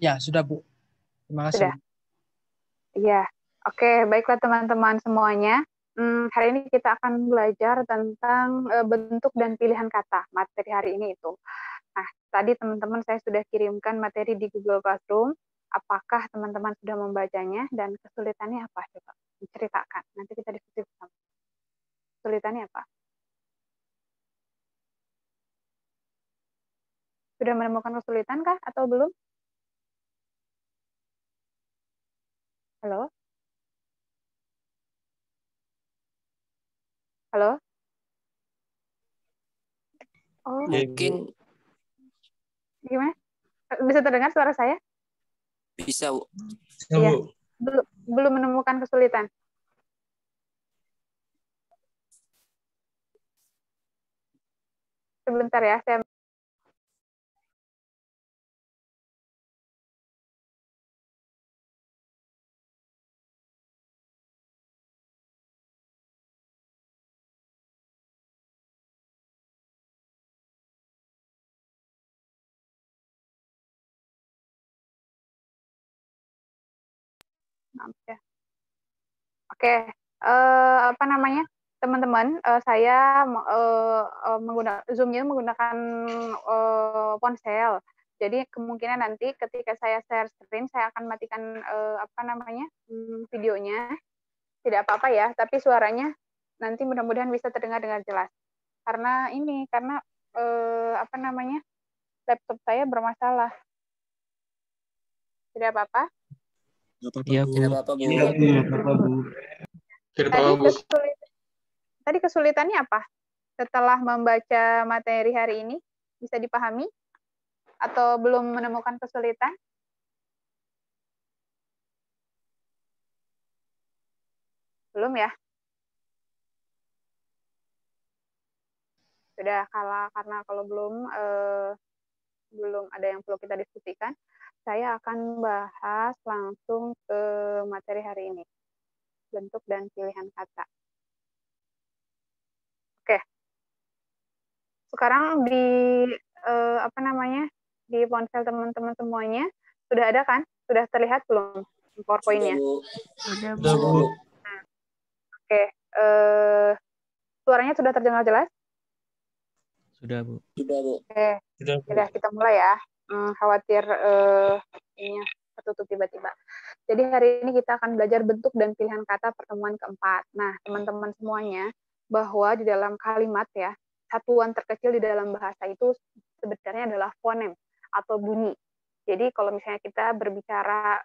Ya, sudah Bu. Terima kasih Sudah. Bu. Iya. Oke, baiklah teman-teman semuanya. Hari ini kita akan belajar tentang bentuk dan pilihan kata. Materi hari ini itu. Nah, tadi teman-teman saya sudah kirimkan materi di Google Classroom. Apakah teman-teman sudah membacanya dan kesulitannya apa? Coba diceritakan. Nanti kita diskusi bersama. Kesulitannya apa? Sudah menemukan kesulitan kah atau belum? Halo? Halo? Oh, Ya, Ibu. Mungkin gimana? Bisa terdengar suara saya? bisa, Bu. Ya, Iya. Bu. Belum menemukan kesulitan. Sebentar ya, saya maaf ya. Oke, apa namanya, teman-teman, saya menggunakan Zoom-nya menggunakan ponsel. Jadi kemungkinan nanti ketika saya share screen, saya akan matikan apa namanya videonya. Tidak apa-apa ya, tapi suaranya nanti mudah-mudahan bisa terdengar dengan jelas. Karena ini, karena apa namanya, laptop saya bermasalah. Tidak apa-apa. Iya, Bu. Tidak apa-apa, Bu. Iya, Bu. Apa, Bu? Tadi tadi kesulitannya apa? Setelah membaca materi hari ini, bisa dipahami atau belum menemukan kesulitan? Belum ya? Sudah, karena kalau belum ada yang perlu kita diskusikan, saya akan bahas langsung ke materi hari ini, bentuk dan pilihan kata. Oke, sekarang di apa namanya, di ponsel teman-teman semuanya sudah ada kan? Sudah terlihat belum Sudah, PowerPoint-nya? Bu. Sudah, Sudah, Bu. Bu. Oke, suaranya sudah terdengar jelas? Sudah, Bu. Sudah, Bu. Oke, Sudah, Bu. udah kita mulai ya. Khawatir ini tertutup tiba-tiba. Jadi hari ini kita akan belajar bentuk dan pilihan kata pertemuan keempat. Nah, teman-teman semuanya, bahwa di dalam kalimat ya, satuan terkecil di dalam bahasa itu sebenarnya adalah fonem atau bunyi. Jadi kalau misalnya kita berbicara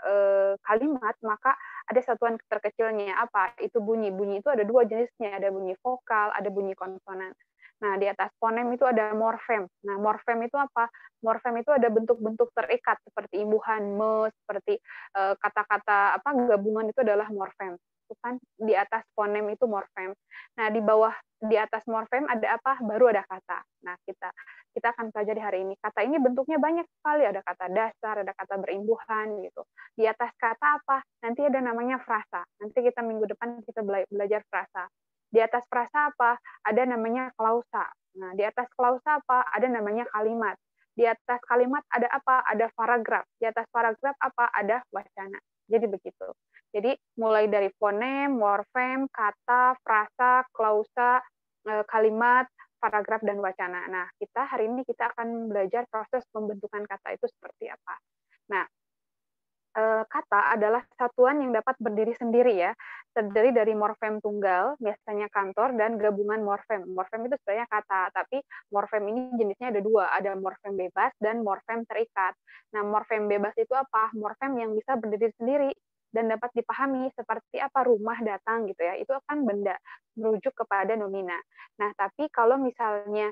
kalimat, maka ada satuan terkecilnya apa? Itu bunyi. Bunyi itu ada dua jenisnya, ada bunyi vokal, ada bunyi konsonan. Nah, di atas fonem itu ada morfem. Nah, morfem itu apa? Morfem itu ada bentuk-bentuk terikat seperti imbuhan, seperti kata-kata apa gabungan itu adalah morfem. Itu kan di atas fonem itu morfem. Nah, di bawah di atas morfem ada apa? Baru ada kata. Nah, kita akan pelajari hari ini. Kata ini bentuknya banyak sekali, ada kata dasar, ada kata berimbuhan gitu. Di atas kata apa? Nanti ada namanya frasa. Nanti kita minggu depan kita belajar frasa. Di atas frasa apa? Ada namanya klausa. Nah, di atas klausa apa? Ada namanya kalimat. Di atas kalimat ada apa? Ada paragraf. Di atas paragraf apa? Ada wacana. Jadi begitu. Jadi mulai dari fonem, morfem, kata, frasa, klausa, kalimat, paragraf, dan wacana. Nah, hari ini kita akan belajar proses pembentukan kata itu seperti apa. Nah, kata adalah satuan yang dapat berdiri sendiri ya, terdiri dari morfem tunggal, biasanya kantor, dan gabungan morfem. Morfem itu sebenarnya kata, tapi morfem ini jenisnya ada dua, ada morfem bebas dan morfem terikat. Nah, morfem bebas itu apa? Morfem yang bisa berdiri sendiri dan dapat dipahami seperti apa rumah datang gitu ya, itu akan benda, merujuk kepada nomina. Nah, tapi kalau misalnya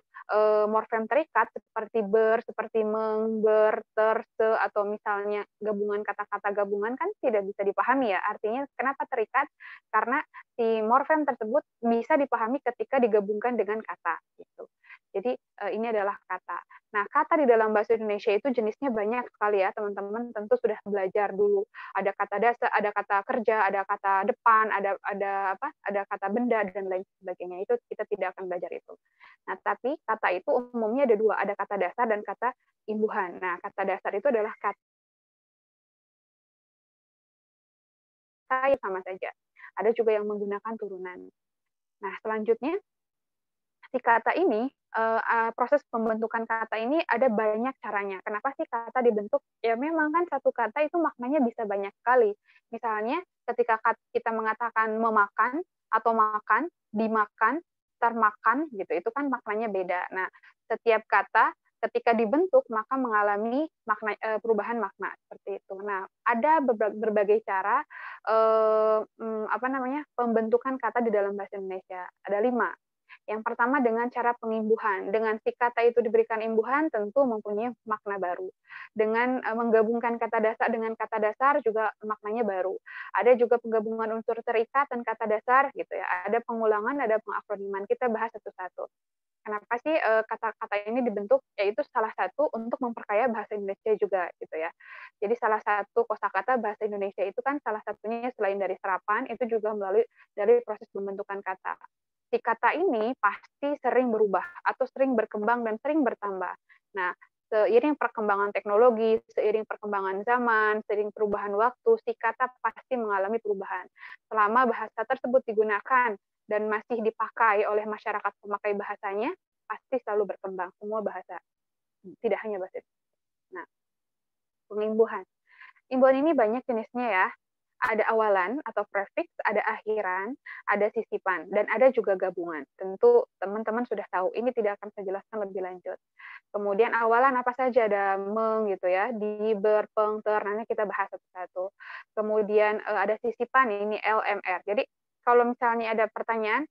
morfem terikat seperti ber, seperti meng, ber, ter, se, atau misalnya gabungan kata-kata gabungan kan tidak bisa dipahami ya. Artinya kenapa terikat? Karena si morfem tersebut bisa dipahami ketika digabungkan dengan kata gitu. Jadi ini adalah kata. Nah, kata di dalam bahasa Indonesia itu jenisnya banyak sekali ya, teman-teman tentu sudah belajar dulu. Ada kata dasar, ada kata kerja, ada kata depan, ada apa? Ada kata benda dan lain sebagainya. Itu kita tidak akan belajar itu. Nah, tapi kata itu umumnya ada dua, ada kata dasar dan kata imbuhan. Nah, kata dasar itu adalah kata saya sama saja. Ada juga yang menggunakan turunan. Nah, selanjutnya si kata ini, proses pembentukan kata ini ada banyak caranya. Kenapa sih kata dibentuk? Ya memang kan satu kata itu maknanya bisa banyak sekali. Misalnya ketika kita mengatakan memakan atau makan, dimakan, termakan gitu, itu kan maknanya beda. Nah, setiap kata ketika dibentuk maka mengalami perubahan makna seperti itu. Nah, ada berbagai cara pembentukan kata di dalam bahasa Indonesia. Ada 5. Yang pertama dengan cara pengimbuhan. Dengan si kata itu diberikan imbuhan, tentu mempunyai makna baru. Dengan menggabungkan kata dasar dengan kata dasar juga maknanya baru. Ada juga penggabungan unsur terikat dan kata dasar, gitu ya. Ada pengulangan, ada pengakroniman. Kita bahas satu-satu. Kenapa sih kata-kata ini dibentuk? Yaitu salah satu untuk memperkaya bahasa Indonesia juga, gitu ya. Jadi salah satu kosakata bahasa Indonesia itu kan salah satunya selain dari serapan, itu juga melalui dari proses pembentukan kata. Si kata ini pasti sering berubah atau sering berkembang dan sering bertambah. Nah, seiring perkembangan teknologi, seiring perkembangan zaman, seiring perubahan waktu, si kata pasti mengalami perubahan. Selama bahasa tersebut digunakan dan masih dipakai oleh masyarakat pemakai bahasanya, pasti selalu berkembang semua bahasa, tidak hanya bahasa Indonesia. Nah, pengimbuhan. Imbuhan ini banyak jenisnya ya. Ada awalan atau prefix, ada akhiran, ada sisipan, dan ada juga gabungan. Tentu teman-teman sudah tahu, ini tidak akan saya jelaskan lebih lanjut. Kemudian awalan apa saja, ada meng gitu ya, di, ber, peng, ter, nanti kita bahas satu-satu. Kemudian ada sisipan, ini LMR. Jadi kalau misalnya ada pertanyaan,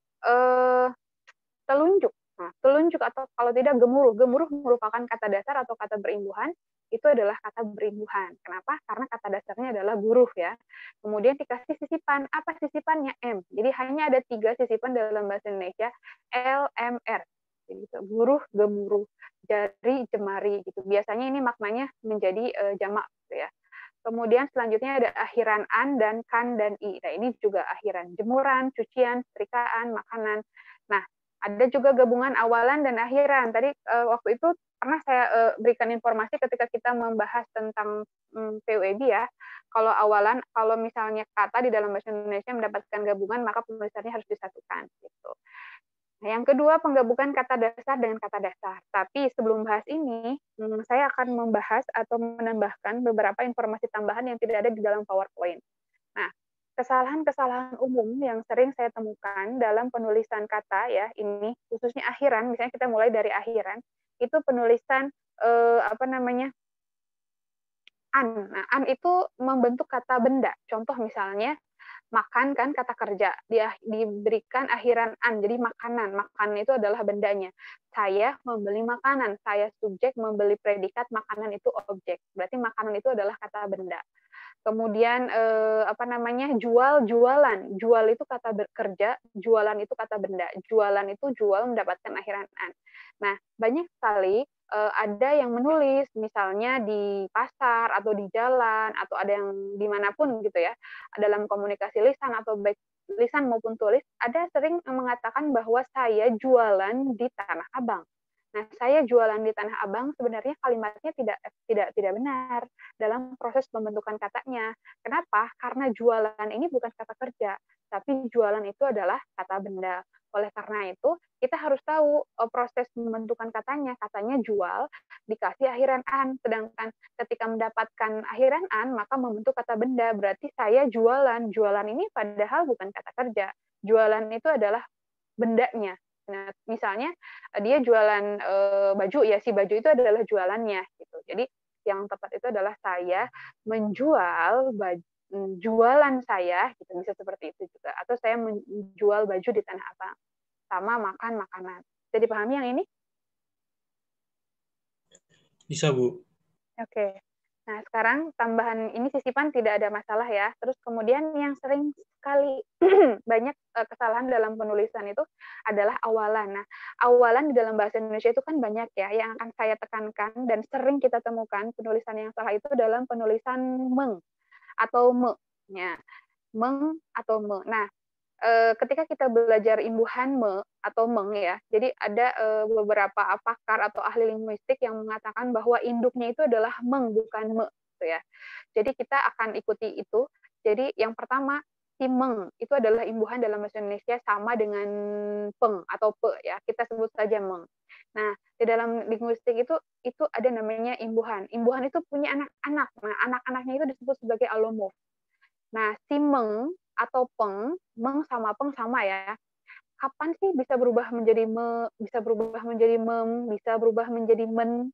telunjuk. Nah, telunjuk atau kalau tidak gemuruh. Gemuruh merupakan kata dasar atau kata berimbuhan, itu adalah kata berimbuhan. Kenapa? Karena kata dasarnya adalah guruh ya. Kemudian dikasih sisipan. Apa sisipannya? M. Jadi hanya ada 3 sisipan dalam bahasa Indonesia. LMR. Jadi guruh, gemuruh, jari, jemari gitu. Biasanya ini maknanya menjadi jamak gitu ya. Kemudian selanjutnya ada akhiran an dan kan dan i. Nah, ini juga akhiran. Jemuran, cucian, setrikaan, makanan. Nah, ada juga gabungan awalan dan akhiran. Tadi waktu itu pernah saya berikan informasi ketika kita membahas tentang PUEB ya. Kalau awalan, kalau misalnya kata di dalam bahasa Indonesia mendapatkan gabungan, maka penulisannya harus disatukan. Gitu. Nah, yang kedua, penggabungan kata dasar dengan kata dasar. Tapi sebelum bahas ini, saya akan membahas atau menambahkan beberapa informasi tambahan yang tidak ada di dalam PowerPoint. Nah, kesalahan-kesalahan umum yang sering saya temukan dalam penulisan kata ya, ini khususnya akhiran, misalnya kita mulai dari akhiran, itu penulisan an. Nah, an itu membentuk kata benda. Contoh misalnya makan kan kata kerja, diberikan akhiran an, jadi makanan. Makanan itu adalah bendanya. Saya membeli makanan, saya subjek membeli predikat, makanan itu objek. Berarti makanan itu adalah kata benda. Kemudian jual, jualan. Jual itu kata bekerja, jualan itu kata benda. Jualan itu jual mendapatkan akhiran an. Nah, banyak sekali ada yang menulis misalnya di pasar atau di jalan atau ada yang dimanapun gitu ya, dalam komunikasi lisan atau baik lisan maupun tulis, ada sering mengatakan bahwa saya jualan di Tanah Abang. Nah, saya jualan di Tanah Abang, sebenarnya kalimatnya tidak benar dalam proses pembentukan katanya. Kenapa? Karena jualan ini bukan kata kerja, tapi jualan itu adalah kata benda. Oleh karena itu, kita harus tahu proses pembentukan katanya jual, dikasih akhiran an, sedangkan ketika mendapatkan akhiran an, maka membentuk kata benda, berarti saya jualan. Jualan ini padahal bukan kata kerja. Jualan itu adalah bendanya. Nah, misalnya dia jualan baju, ya si baju itu adalah jualannya gitu. Jadi yang tepat itu adalah saya menjual jualan saya, gitu, bisa seperti itu juga. Atau saya menjual baju di Tanah Abang, sama makan makanan. Jadi pahami yang ini? Bisa, Bu. Oke. Nah, sekarang tambahan ini sisipan tidak ada masalah ya. Terus kemudian yang sering sekali banyak kesalahan dalam penulisan itu adalah awalan. Nah, awalan di dalam bahasa Indonesia itu kan banyak ya. Yang akan saya tekankan dan sering kita temukan penulisan yang salah itu dalam penulisan meng atau me-nya. Meng atau me. Nah, ketika kita belajar imbuhan me atau meng ya, jadi ada beberapa pakar atau ahli linguistik yang mengatakan bahwa induknya itu adalah meng bukan me, gitu ya. Jadi kita akan ikuti itu. Jadi yang pertama, si meng itu adalah imbuhan dalam bahasa Indonesia sama dengan peng atau pe ya. Kita sebut saja meng. Nah, di dalam linguistik itu ada namanya imbuhan. Imbuhan itu punya anak-anak. Nah, anak-anaknya itu disebut sebagai alomorf. Nah, si meng atau peng, meng sama peng sama ya. Kapan sih bisa berubah menjadi bisa berubah menjadi mem, bisa berubah menjadi men,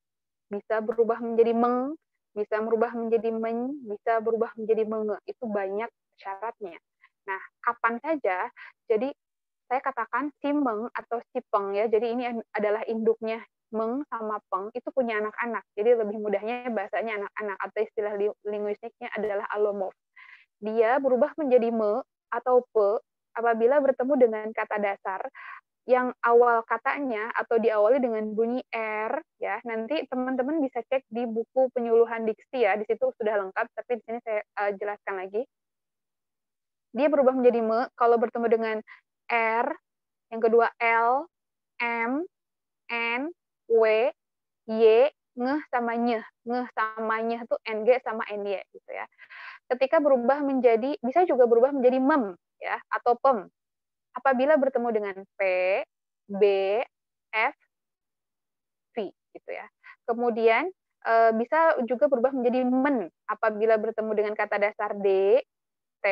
bisa berubah menjadi meng, bisa berubah menjadi men, bisa berubah menjadi menge. Itu banyak syaratnya. Nah, kapan saja, jadi saya katakan si meng atau si peng ya, jadi ini adalah induknya meng sama peng, itu punya anak-anak. Jadi lebih mudahnya bahasanya anak-anak, atau istilah linguistiknya adalah alomorf. Dia berubah menjadi me atau pe apabila bertemu dengan kata dasar yang awal katanya atau diawali dengan bunyi R ya. Nanti teman-teman bisa cek di buku penyuluhan diksi ya, di situ sudah lengkap, tapi di sini saya jelaskan lagi. Dia berubah menjadi me kalau bertemu dengan R, yang kedua L, M, N, W, Y, ngeh sama nyeh. Ngeh sama nyeh itu NG sama NY gitu ya. Ketika berubah menjadi, bisa juga berubah menjadi mem ya atau pem apabila bertemu dengan P, B, F, V gitu ya. Kemudian bisa juga berubah menjadi men apabila bertemu dengan kata dasar D, T,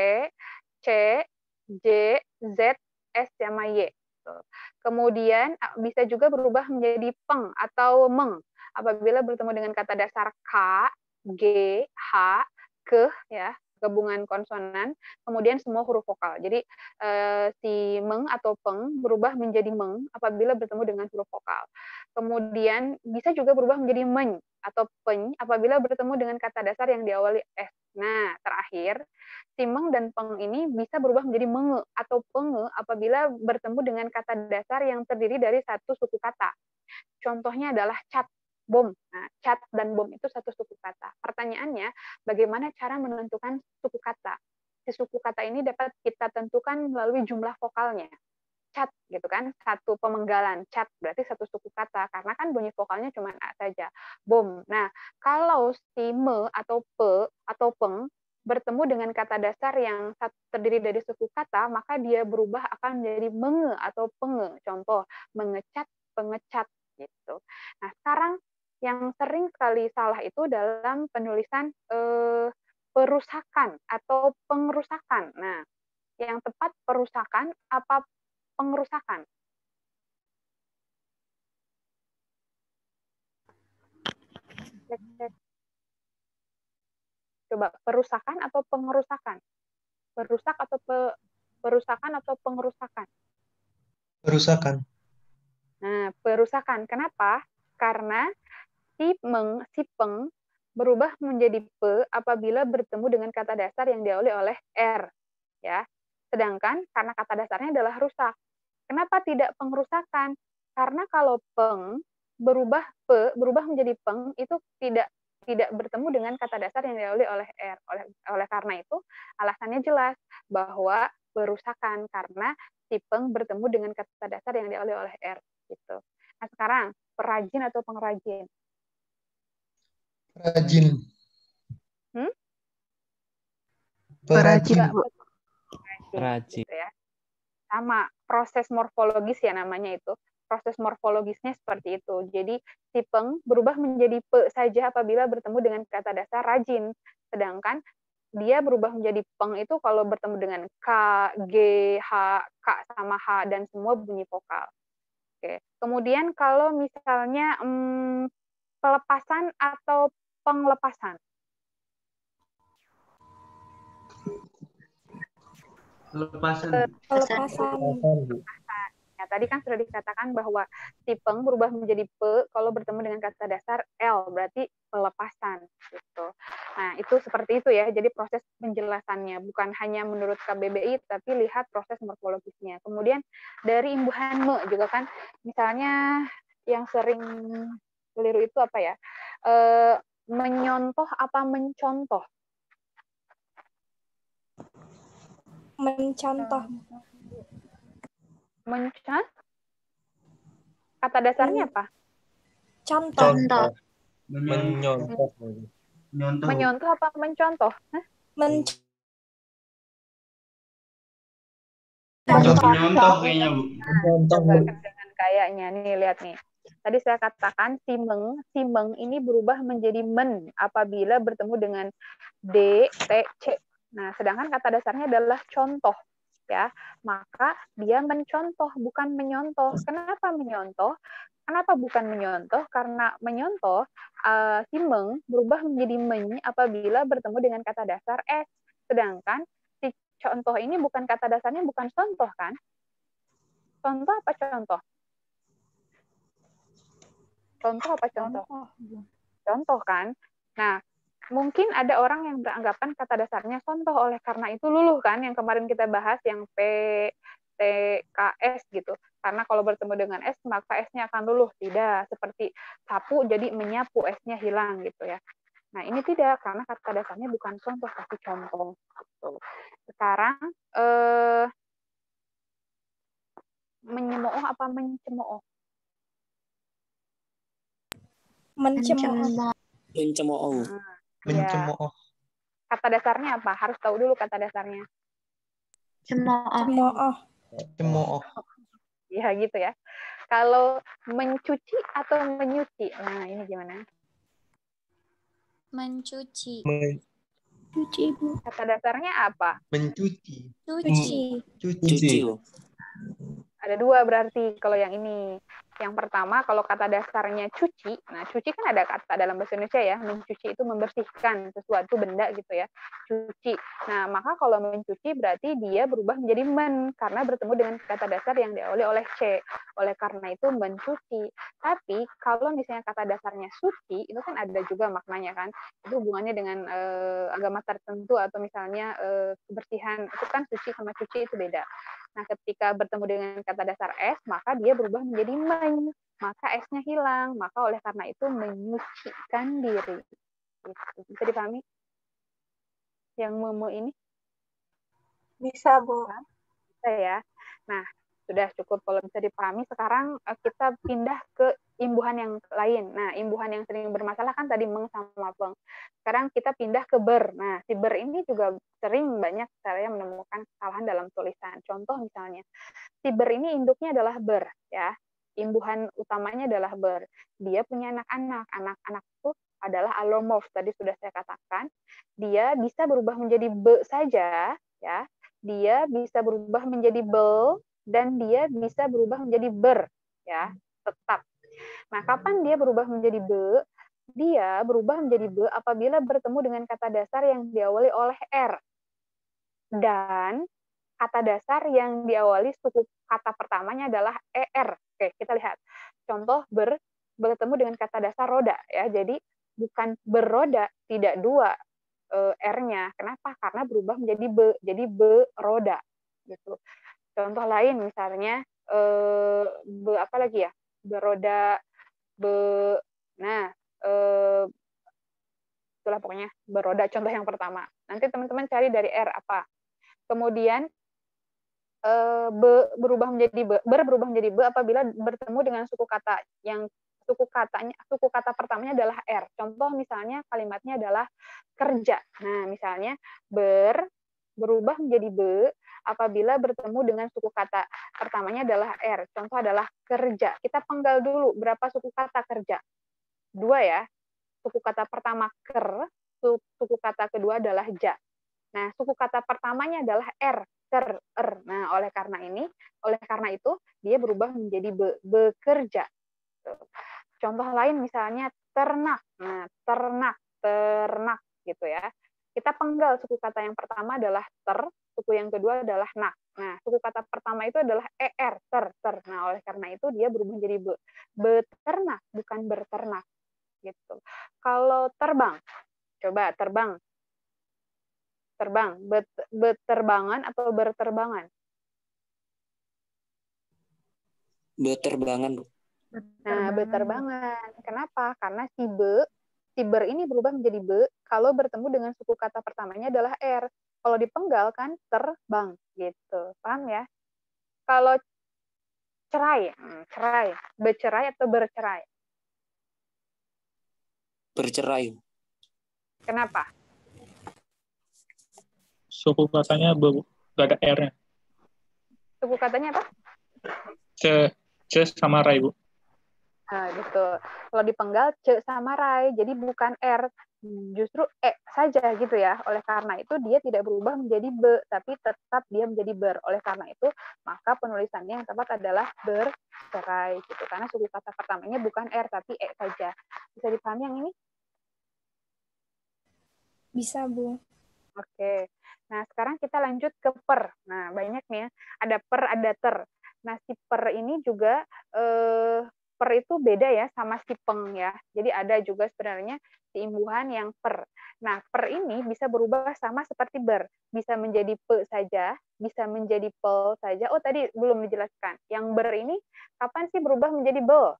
C, J, Z, S sama Y. Kemudian bisa juga berubah menjadi peng atau meng apabila bertemu dengan kata dasar K, G, H, ke ya, gabungan konsonan, kemudian semua huruf vokal. Jadi si meng atau peng berubah menjadi meng apabila bertemu dengan huruf vokal. Kemudian bisa juga berubah menjadi men atau peny apabila bertemu dengan kata dasar yang diawali S. Nah, terakhir, si meng dan peng ini bisa berubah menjadi menge atau penge apabila bertemu dengan kata dasar yang terdiri dari satu suku kata. Contohnya adalah cat, bom. Nah, cat dan bom itu satu suku kata. Pertanyaannya, bagaimana cara menentukan suku kata? Si suku kata ini dapat kita tentukan melalui jumlah vokalnya. Cat gitu kan, satu pemenggalan, cat berarti satu suku kata karena kan bunyi vokalnya cuma A saja. Bom. Nah, kalau si me atau pe atau peng bertemu dengan kata dasar yang terdiri dari suku kata, maka dia berubah akan menjadi menge atau penge. Contoh, mengecat, pengecat gitu. Nah, sekarang yang sering sekali salah itu dalam penulisan perusakan atau pengerusakan. Nah, yang tepat perusakan apa pengerusakan? Cek, cek. Coba perusakan atau pengerusakan? Perusak atau perusakan atau pengerusakan? Perusakan. Nah, perusakan. Kenapa? Karena si peng berubah menjadi pe apabila bertemu dengan kata dasar yang diawali oleh R ya. Sedangkan karena kata dasarnya adalah rusak. Kenapa tidak pengerusakan? Karena kalau peng berubah menjadi peng itu tidak bertemu dengan kata dasar yang diawali oleh R. Oleh karena itu alasannya jelas bahwa perusakan karena si peng bertemu dengan kata dasar yang diawali oleh R gitu. Nah, sekarang perajin atau pengrajin? Perajin. Perajin, Perajin. Bu. Perajin. Gitu ya. Sama proses morfologis ya namanya itu. Proses morfologisnya seperti itu. Jadi si peng berubah menjadi pe saja apabila bertemu dengan kata dasar rajin. Sedangkan dia berubah menjadi peng itu kalau bertemu dengan K, G, H, K sama H dan semua bunyi vokal. Oke. Kemudian kalau misalnya pelepasan atau penglepasan. Pelepasan. Ya, tadi kan sudah dikatakan bahwa si peng berubah menjadi pe kalau bertemu dengan kata dasar L, berarti pelepasan. Gitu. Nah, itu seperti itu ya. Jadi proses penjelasannya bukan hanya menurut KBBI, tapi lihat proses morfologisnya. Kemudian dari imbuhan me juga kan, misalnya yang sering keliru itu apa ya? Menyontoh apa mencontoh? Mencontoh. Kata dasarnya apa? Contoh. Menyontoh. Menyontoh apa mencontoh? Mencontoh. Menyontoh kayaknya, Bu. Coba dengan kayaknya nih, lihat nih. Tadi saya katakan si meng ini berubah menjadi men apabila bertemu dengan d, t, c. Nah, sedangkan kata dasarnya adalah contoh, ya. Maka dia mencontoh, bukan menyontoh. Kenapa menyontoh? Kenapa bukan menyontoh? Karena menyontoh si meng berubah menjadi men apabila bertemu dengan kata dasar s. Sedangkan si contoh ini bukan kata dasarnya, bukan contoh kan? Contoh apa contoh? Contoh apa contoh? Contoh kan? Nah, mungkin ada orang yang beranggapan kata dasarnya contoh, oleh karena itu luluh kan, yang kemarin kita bahas yang P, T, K, S gitu. Karena kalau bertemu dengan S, maka S-nya akan luluh. Tidak, seperti sapu jadi menyapu, S-nya hilang gitu ya. Nah, ini tidak, karena kata dasarnya bukan contoh, tapi contoh. Gitu. Sekarang, menyemooh apa mencemooh? Mencemooh. Mencemooh. Mencemooh. Kata dasarnya apa? Harus tahu dulu kata dasarnya. Cemooh. Cemooh. Ya gitu ya. Kalau mencuci atau menyuci? Nah, ini gimana? Mencuci. Cuci, Bu. Kata dasarnya apa? Mencuci. Cuci. Cuci, Bu. Ada dua berarti kalau yang ini. Yang pertama, kalau kata dasarnya cuci, nah cuci kan ada kata dalam bahasa Indonesia ya, mencuci itu membersihkan sesuatu benda gitu ya, cuci. Nah, maka kalau mencuci berarti dia berubah menjadi men, karena bertemu dengan kata dasar yang diawali oleh C. Oleh karena itu mencuci. Tapi kalau misalnya kata dasarnya suci, itu kan ada juga maknanya kan, itu hubungannya dengan agama tertentu atau misalnya kebersihan, itu kan suci sama cuci itu beda. Nah, ketika bertemu dengan kata dasar S, maka dia berubah menjadi men. Maka S-nya hilang. Maka oleh karena itu menyucikan diri. Bisa dipahami? Yang meme ini? Bisa, Bu. Bisa ya. Nah, sudah cukup kalau bisa dipahami. Sekarang kita pindah ke imbuhan yang lain. Nah, imbuhan yang sering bermasalah kan tadi meng sama peng. Sekarang kita pindah ke ber. Nah, si ber ini juga sering banyak saya menemukan kesalahan dalam tulisan. Contoh misalnya, si ber ini induknya adalah ber, ya. Imbuhan utamanya adalah ber. Dia punya anak-anak. Anak-anak itu adalah alomorf. Tadi sudah saya katakan. Dia bisa berubah menjadi be saja, ya. Dia bisa berubah menjadi bel dan dia bisa berubah menjadi ber, ya, tetap. Nah, kapan dia berubah menjadi be? Dia berubah menjadi be apabila bertemu dengan kata dasar yang diawali oleh r dan kata dasar yang diawali suku kata pertamanya adalah er. Oke, kita lihat. Contoh bertemu dengan kata dasar roda ya. Jadi bukan beroda, tidak dua R-nya. Kenapa? Karena berubah menjadi be, jadi beroda gitu. Contoh lain misalnya be apa lagi ya? Beroda, be nah itulah pokoknya beroda contoh yang pertama. Nanti teman-teman cari dari R apa. Kemudian berubah menjadi berubah menjadi be apabila bertemu dengan suku kata yang suku kata pertamanya adalah r. Contoh misalnya kalimatnya adalah kerja. Nah, misalnya berubah menjadi be apabila bertemu dengan suku kata pertamanya adalah r. Contoh adalah kerja. Kita penggal dulu berapa suku kata kerja? 2 ya. Suku kata pertama ker, suku kata kedua adalah ja. Nah, suku kata pertamanya adalah r, er. Nah, oleh karena itu dia berubah menjadi bekerja. Contoh lain misalnya ternak. Nah, ternak gitu ya. Kita penggal suku kata yang pertama adalah suku yang kedua adalah nak. Nah, suku kata pertama itu adalah er, ter. Nah, oleh karena itu dia berubah menjadi beternak, bukan berternak gitu. Kalau terbang, coba terbang, beterbangan atau berterbangan? Berterbangan, Bu. Nah, beterbangan. Kenapa? Karena si ber ini berubah menjadi be kalau bertemu dengan suku kata pertamanya adalah r. Kalau dipenggal kan terbang gitu. Paham ya? Kalau cerai, bercerai atau bercerai? Bercerai. Kenapa? Suku katanya gak ada R-nya. Suku katanya apa? Ce sama Rai, Bu. Nah, gitu. Kalau dipenggal ce sama rai, jadi bukan r, justru e saja gitu ya. Oleh karena itu dia tidak berubah menjadi be, tapi tetap dia menjadi ber. Oleh karena itu maka penulisannya yang tepat adalah bercerai gitu. Karena suku kata pertamanya bukan r tapi e saja. Bisa dipahami yang ini? Bisa, Bu. Oke. Nah, sekarang kita lanjut ke per. Nah, banyak nih ya. Ada per, ada ter. Nah, si per ini juga per itu beda ya sama si peng ya. Jadi ada juga sebenarnya si imbuhan yang per. Nah, per ini bisa berubah sama seperti ber. Bisa menjadi pe saja, bisa menjadi pel saja. Oh, tadi belum dijelaskan. Yang ber ini kapan sih berubah menjadi bel?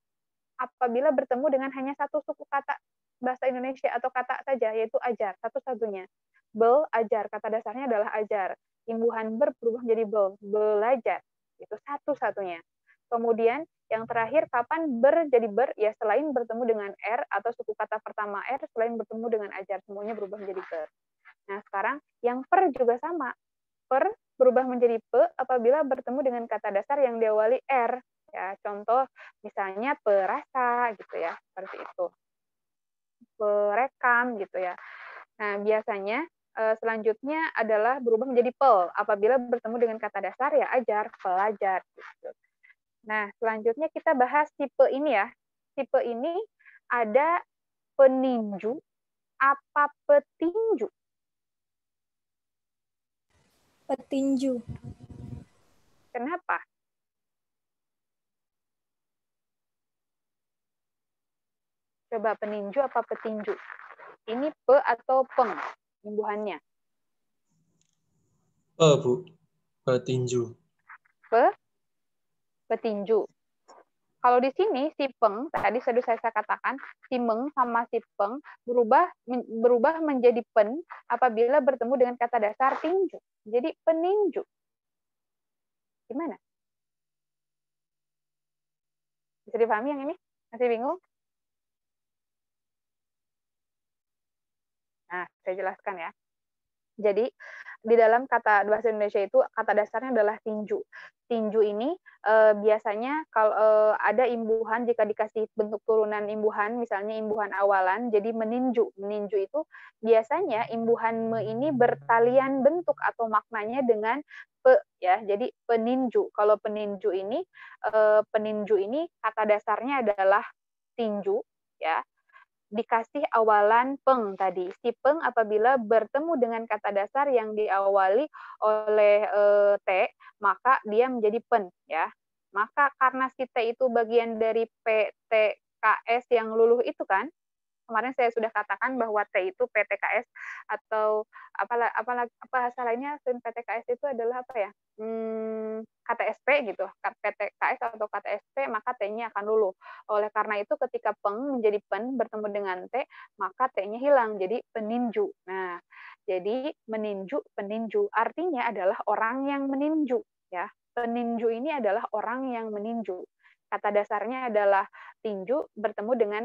Apabila bertemu dengan hanya satu suku kata bahasa Indonesia atau kata saja, yaitu ajar, satu-satunya. Bel, ajar. Kata dasarnya adalah ajar. Imbuhan ber berubah menjadi bel, belajar. Itu satu-satunya. Kemudian yang terakhir, kapan ber jadi ber? Ya selain bertemu dengan R atau suku kata pertama R, selain bertemu dengan ajar, semuanya berubah menjadi ber. Nah sekarang yang per juga sama. Per berubah menjadi pe apabila bertemu dengan kata dasar yang diawali R. Ya, contoh misalnya perasa gitu ya, seperti itu. Perekam gitu ya. Nah, biasanya selanjutnya adalah berubah menjadi pel apabila bertemu dengan kata dasar ya ajar, pelajar gitu. Nah, selanjutnya kita bahas tipe ini ya. Tipe ini ada peninju apa petinju? Petinju. Kenapa? Coba peninju apa petinju? Ini pe atau peng imbuhannya? Bu. Petinju. Petinju. Kalau di sini si peng, tadi sudah saya katakan, si meng sama si peng berubah menjadi pen apabila bertemu dengan kata dasar tinju. Jadi peninju. Gimana? Bisa dipahami yang ini? Masih bingung? Nah, saya jelaskan ya. Jadi di dalam kata bahasa Indonesia itu kata dasarnya adalah tinju. Tinju ini biasanya kalau ada imbuhan jika dikasih bentuk turunan imbuhan, misalnya imbuhan awalan, jadi meninju. Meninju itu biasanya imbuhan me ini bertalian bentuk atau maknanya dengan pe ya. Jadi peninju. Kalau peninju ini kata dasarnya adalah tinju ya, dikasih awalan peng tadi. Si peng apabila bertemu dengan kata dasar yang diawali oleh T, maka dia menjadi pen ya. Maka karena si T itu bagian dari PTKS yang luluh itu kan, kemarin saya sudah katakan bahwa T itu PTKS atau apa bahasa lainnya selain PTKS itu adalah apa ya? KTSP gitu, PTKS atau KTSP, maka T-nya akan luluh. Oleh karena itu ketika peng menjadi pen bertemu dengan T, maka T-nya hilang jadi peninju. Nah, jadi meninju, peninju artinya adalah orang yang meninju ya. Peninju ini adalah orang yang meninju. Kata dasarnya adalah tinju bertemu dengan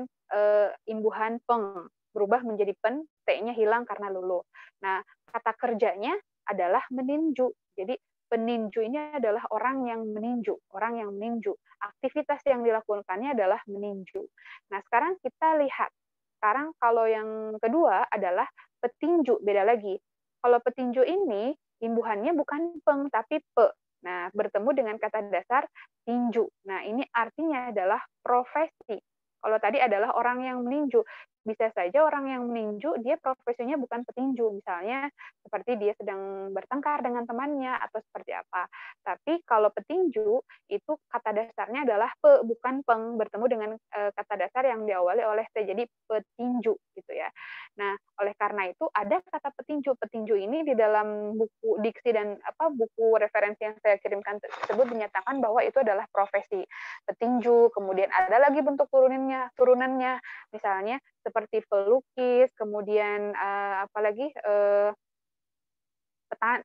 imbuhan peng, berubah menjadi pen, T-nya hilang karena luluh. Nah, kata kerjanya adalah meninju. Jadi peninju ini adalah orang yang meninju, orang yang meninju. Aktivitas yang dilakukannya adalah meninju. Nah, sekarang kita lihat. Sekarang kalau yang kedua adalah petinju, beda lagi. Kalau petinju ini imbuhannya bukan peng tapi pe. Nah, bertemu dengan kata dasar tinju. Nah, ini artinya adalah profesi. Kalau tadi adalah orang yang meninju. Bisa saja orang yang meninju, dia profesinya bukan petinju. Misalnya, seperti dia sedang bertengkar dengan temannya, atau seperti apa. Tapi kalau petinju, itu kata dasarnya adalah pe, bukan peng, bertemu dengan kata dasar yang diawali oleh t. Jadi petinju, gitu ya. Nah, oleh karena itu, ada kata petinju. Petinju ini di dalam buku diksi dan buku referensi yang saya kirimkan tersebut dinyatakan bahwa itu adalah profesi petinju. Kemudian ada lagi bentuk turunannya, misalnya seperti pelukis, kemudian apalagi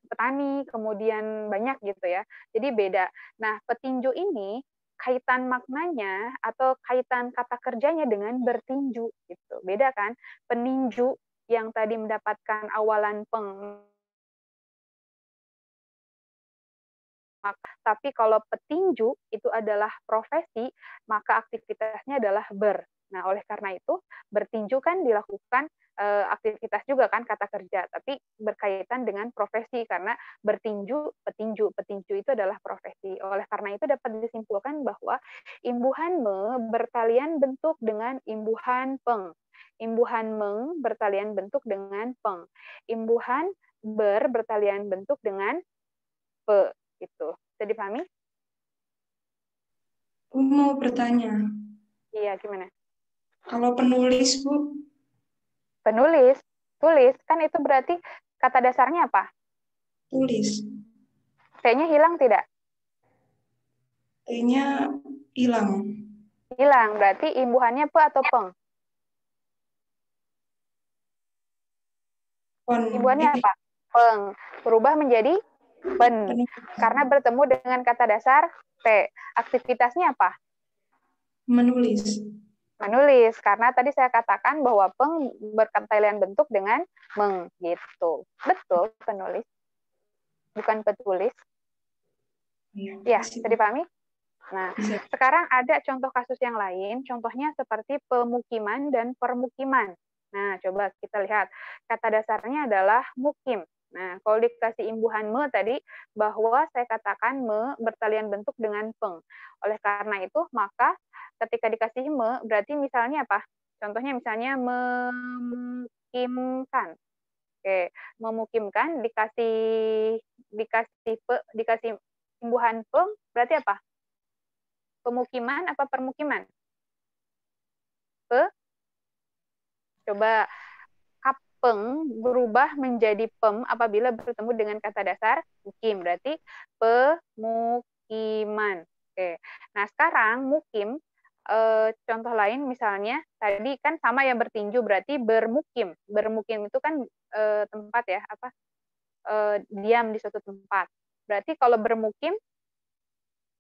petani, kemudian banyak gitu ya. Jadi beda. Nah, petinju ini kaitan maknanya atau kaitan kata kerjanya dengan bertinju gitu. Beda kan? Peninju yang tadi mendapatkan awalan peng Tapi kalau petinju itu adalah profesi, maka aktivitasnya adalah ber. Nah, oleh karena itu bertinju kan dilakukan aktivitas juga kan kata kerja, tapi berkaitan dengan profesi karena bertinju, petinju itu adalah profesi. Oleh karena itu dapat disimpulkan bahwa imbuhan me bertalian bentuk dengan imbuhan peng. Imbuhan meng bertalian bentuk dengan peng. Imbuhan ber bertalian bentuk dengan pe. Gitu. Bisa dipahami? Bu mau bertanya. Iya, gimana? Kalau penulis, Bu? Penulis, tulis, kan itu berarti kata dasarnya apa? Tulis. T-nya hilang tidak? T-nya hilang. Hilang, berarti imbuhannya pe atau peng? Imbuhannya apa? Peng. Berubah menjadi pen. Karena bertemu dengan kata dasar T. Aktivitasnya apa? Menulis. Menulis. Karena tadi saya katakan bahwa peng berkatalian bentuk dengan meng. Gitu. Betul, penulis. Bukan petulis. Ya, bisa dipahami? Nah, sekarang ada contoh kasus yang lain. Contohnya seperti pemukiman dan permukiman. Nah, coba kita lihat. Kata dasarnya adalah mukim. Nah, kalau dikasih imbuhan me tadi, bahwa saya katakan me bertalian bentuk dengan peng. Oleh karena itu, maka ketika dikasih me, berarti misalnya apa? Contohnya misalnya memukimkan. Oke, memukimkan dikasih imbuhan peng, berarti apa? Pemukiman apa permukiman? Coba. Peng berubah menjadi pem apabila bertemu dengan kata dasar mukim. Berarti pemukiman. Oke. Nah, sekarang mukim, contoh lain misalnya, tadi kan sama ya bertinju, berarti bermukim. Bermukim itu kan tempat ya, diam di suatu tempat. Berarti kalau bermukim,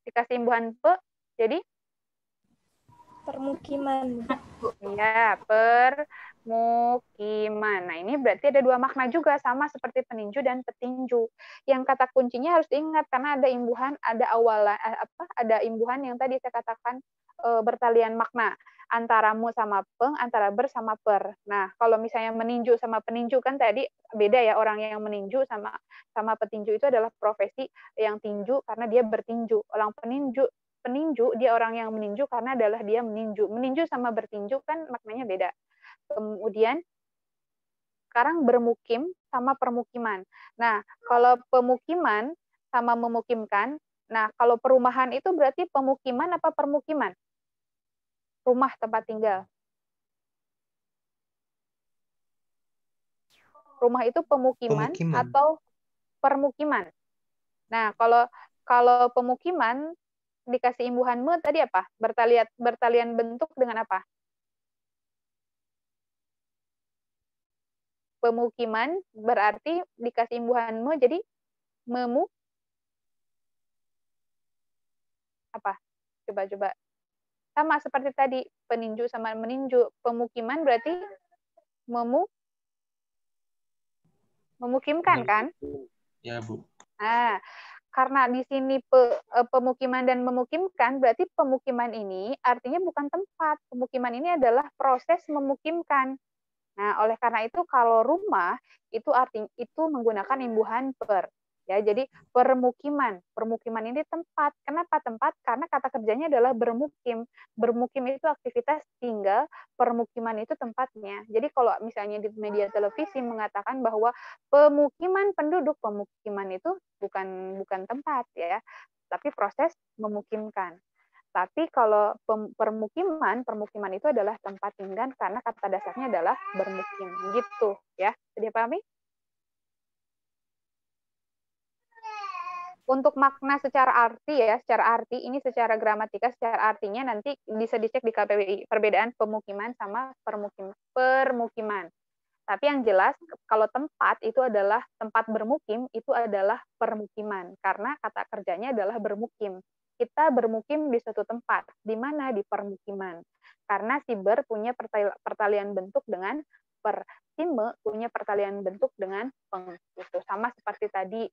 dikasih imbuhan pe, jadi? Permukiman. Iya, permukiman. Nah, ini berarti ada dua makna juga, sama seperti peninju dan petinju. Yang kata kuncinya harus diingat karena ada imbuhan, ada awalan ada imbuhan yang tadi saya katakan bertalian makna antara mu sama peng, antara ber sama per. Nah, kalau misalnya meninju sama peninju kan tadi beda ya, orang yang meninju sama petinju itu adalah profesi yang tinju karena dia bertinju. Orang peninju dia orang yang meninju karena adalah dia meninju. Meninju sama bertinju kan maknanya beda. Kemudian sekarang bermukim sama permukiman. Nah, kalau pemukiman sama memukimkan, nah kalau perumahan itu berarti pemukiman apa permukiman? Rumah tempat tinggal. Rumah itu pemukiman. Atau permukiman. Nah, kalau pemukiman dikasih imbuhan me tadi apa? Bertalian bentuk dengan apa? Pemukiman berarti dikasih imbuhan me jadi memu apa? Coba. Sama seperti tadi, peninju sama meninju. Pemukiman berarti memukimkan kan? Ya, Bu. Nah, karena di sini pemukiman dan memukimkan, berarti pemukiman ini artinya bukan tempat. Pemukiman ini adalah proses memukimkan. Nah, oleh karena itu kalau rumah itu artinya itu menggunakan imbuhan per. Ya, jadi permukiman. Permukiman ini tempat. Kenapa tempat? Karena kata kerjanya adalah bermukim. Bermukim itu aktivitas tinggal, permukiman itu tempatnya. Jadi kalau misalnya di media televisi mengatakan bahwa pemukiman penduduk, pemukiman itu bukan tempat ya, tapi proses memukimkan. Tapi kalau permukiman itu adalah tempat tinggal karena kata dasarnya adalah bermukim. Gitu ya. Sudah pahami? Untuk makna secara arti ya, ini secara gramatika, secara artinya nanti bisa dicek di KPWI, perbedaan pemukiman sama permukiman. Tapi yang jelas kalau tempat itu adalah tempat bermukim, itu adalah permukiman karena kata kerjanya adalah bermukim. Kita bermukim di suatu tempat, di mana? Di permukiman. Karena si ber punya pertalian bentuk dengan per, si me punya pertalian bentuk dengan peng. Gitu. Sama seperti tadi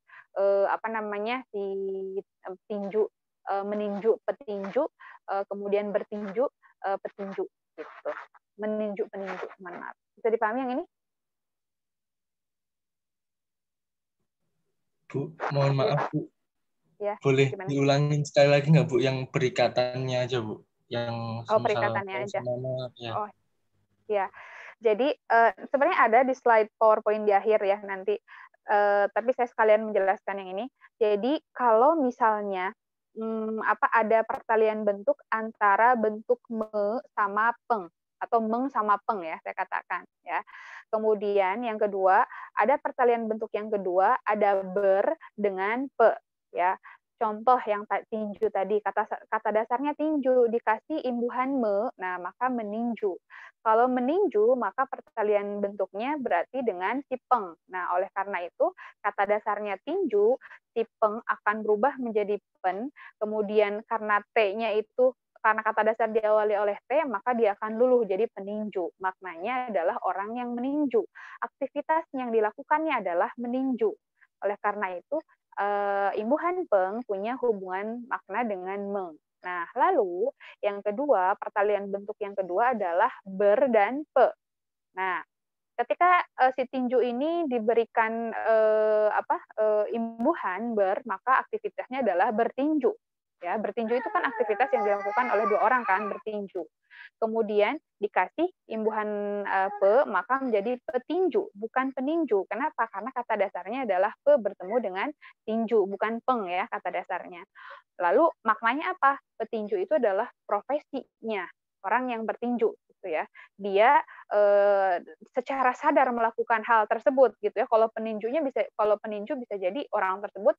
si tinju, meninju, petinju, kemudian bertinju, petinju gitu. Meninju, peninju. Maaf. Bisa dipahami yang ini? Bu, mohon maaf Bu. Ya, Boleh gimana? diulangin sekali lagi nggak Bu, yang perikatannya aja Bu, yang semisal Perikatannya aja. nama ya. Oh, ya. Jadi sebenarnya ada di slide PowerPoint di akhir ya nanti. Tapi saya sekalian menjelaskan yang ini. Jadi kalau misalnya ada pertalian bentuk antara bentuk me sama peng atau meng sama peng ya saya katakan ya. Kemudian yang kedua ada pertalian bentuk yang kedua ada ber dengan pe ya. Contoh yang tinju tadi kata dasarnya tinju dikasih imbuhan me, nah maka meninju. Kalau meninju maka pertalian bentuknya berarti dengan si peng. Nah oleh karena itu kata dasarnya tinju, si peng akan berubah menjadi pen. Kemudian karena t-nya itu karena kata dasar diawali oleh T, maka dia akan luluh jadi peninju. Maknanya adalah orang yang meninju. Aktivitas yang dilakukannya adalah meninju. Oleh karena itu, imbuhan peng punya hubungan makna dengan meng. Nah, lalu yang kedua, pertalian bentuk yang kedua adalah ber dan pe. Nah, ketika si tinju ini diberikan imbuhan ber, maka aktivitasnya adalah bertinju. Ya, bertinju itu kan aktivitas yang dilakukan oleh dua orang kan, bertinju. Kemudian dikasih imbuhan pe, maka menjadi petinju, bukan peninju. Kenapa? Karena kata dasarnya adalah pe bertemu dengan tinju, bukan peng ya kata dasarnya. Lalu maknanya apa? Petinju itu adalah profesinya, orang yang bertinju gitu ya. Dia secara sadar melakukan hal tersebut gitu ya. Kalau peninju bisa jadi orang tersebut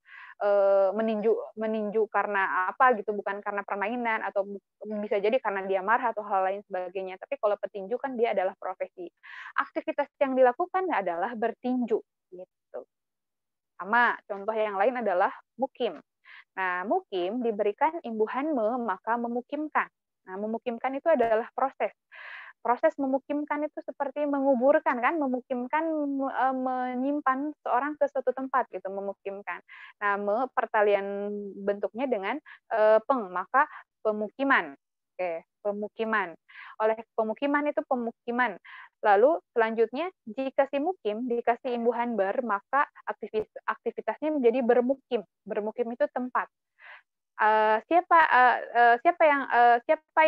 meninju karena apa gitu, bukan karena permainan, atau bisa jadi karena dia marah atau hal lain sebagainya. Tapi kalau petinju kan dia adalah profesi. Aktivitas yang dilakukan adalah bertinju gitu. Sama contoh yang lain adalah mukim. Nah, mukim diberikan imbuhan me, maka memukimkan. Nah, memukimkan itu adalah proses. Proses memukimkan itu seperti menguburkan kan, memukimkan menyimpan seorang ke suatu tempat gitu, memukimkan. Nah, pertalian bentuknya dengan peng, maka pemukiman. Oke, pemukiman. Oleh pemukiman itu pemukiman. Lalu selanjutnya jika si mukim dikasih imbuhan ber, maka aktivitasnya menjadi bermukim. Bermukim itu tempat. Siapa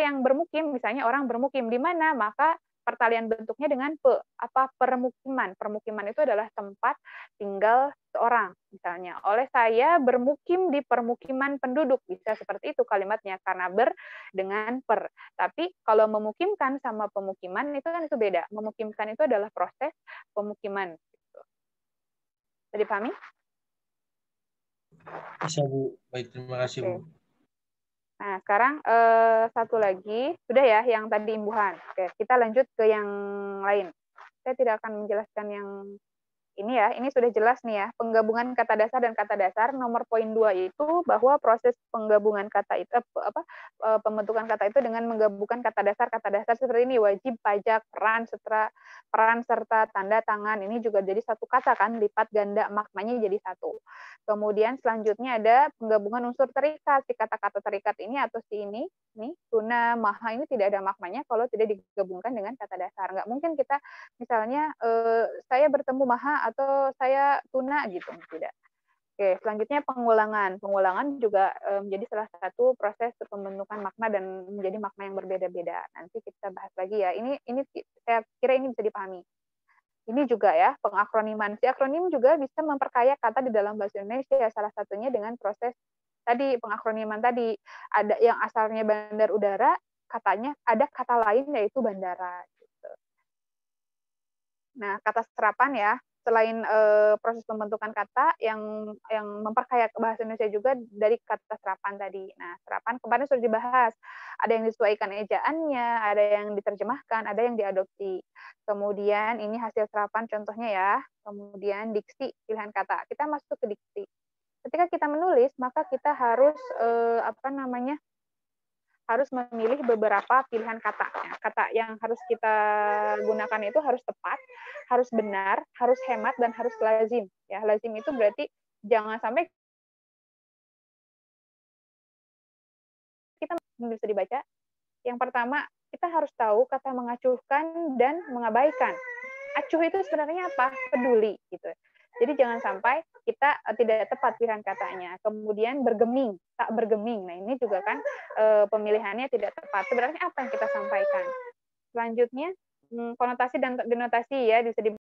yang bermukim, misalnya orang bermukim di mana, maka pertalian bentuknya dengan permukiman. Permukiman itu adalah tempat tinggal seorang, misalnya oleh saya bermukim di permukiman penduduk, bisa seperti itu kalimatnya karena ber dengan per. Tapi kalau memukimkan sama pemukiman itu kan itu beda. Memukimkan itu adalah proses, pemukiman. Bisa dipahami? Bisa Bu, baik terima kasih Bu. Nah sekarang satu lagi sudah ya yang tadi imbuhan. Oke, kita lanjut ke yang lain. Saya tidak akan menjelaskan yang ini ya, ini sudah jelas nih ya, penggabungan kata dasar dan kata dasar. Nomor poin 2 itu bahwa proses penggabungan kata itu pembentukan kata itu dengan menggabungkan kata dasar seperti ini: wajib, pajak, peran serta tanda tangan. Ini juga jadi satu kata kan, lipat ganda maknanya jadi satu. Kemudian selanjutnya ada penggabungan unsur terikat. Si kata-kata terikat ini atau si ini tuna, maha ini tidak ada maknanya kalau tidak digabungkan dengan kata dasar. Nggak mungkin kita misalnya saya bertemu maha atau saya tuna gitu, tidak. Oke, selanjutnya pengulangan. Pengulangan juga menjadi salah satu proses pembentukan makna dan menjadi makna yang berbeda-beda. Nanti kita bahas lagi ya. Ini saya kira ini bisa dipahami. Ini juga ya pengakroniman. Si akronim juga bisa memperkaya kata di dalam bahasa Indonesia. Salah satunya dengan proses tadi pengakroniman tadi. Ada yang asalnya bandar udara, katanya ada kata lain yaitu bandara. Nah, kata serapan ya, selain proses pembentukan kata yang memperkaya bahasa Indonesia juga dari kata serapan tadi. Nah, serapan kemarin sudah dibahas. Ada yang disesuaikan ejaannya, ada yang diterjemahkan, ada yang diadopsi. Kemudian ini hasil serapan contohnya ya. Kemudian diksi, pilihan kata. Kita masuk ke diksi. Ketika kita menulis, maka kita harus harus memilih beberapa pilihan kata. Kata yang harus kita gunakan itu harus tepat, harus benar, harus hemat, dan harus lazim. Ya, lazim itu berarti jangan sampai Ini bisa dibaca. Yang pertama, kita harus tahu kata mengacuhkan dan mengabaikan. Acuh itu sebenarnya apa? Peduli gitu. Jadi jangan sampai kita tidak tepat pilihan katanya. Kemudian bergeming, tak bergeming. Nah, ini juga kan pemilihannya tidak tepat. Sebenarnya apa yang kita sampaikan? Selanjutnya, konotasi dan denotasi ya bisa